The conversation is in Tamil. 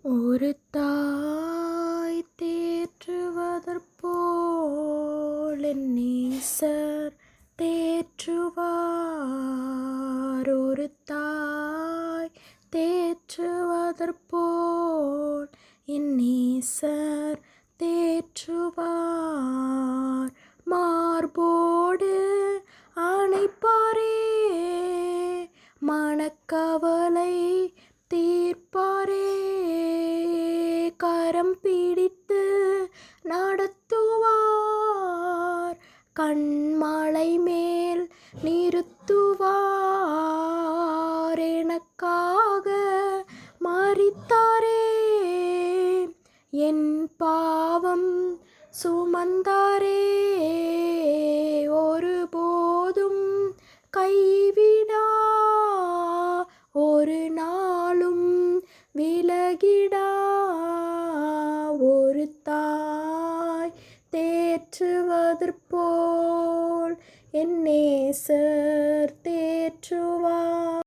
ஒரு தாய் தேற்றுவதற்போல் என் நேசர் தேற்றுவார். ஒரு தாய் தேற்றுவதற்போல் என் நேசர் தேற்றுவார். மார்போடு அணைப்பாரே, மனக்கவலை தீர்ப்பாரே, கரம் பிடித்து நடத்துவார், கண்மலை மேல் நிறுத்துவார். எனக்காக மரித்தாரே, என் பாவம் சுமந்தாரே, ஒருபோதும் கைவிடா, ஒரு நாளும் விலகிடா. ஒரு தாய் தேற்றுவதற்போல் என் நேசர் தேற்றுவார்.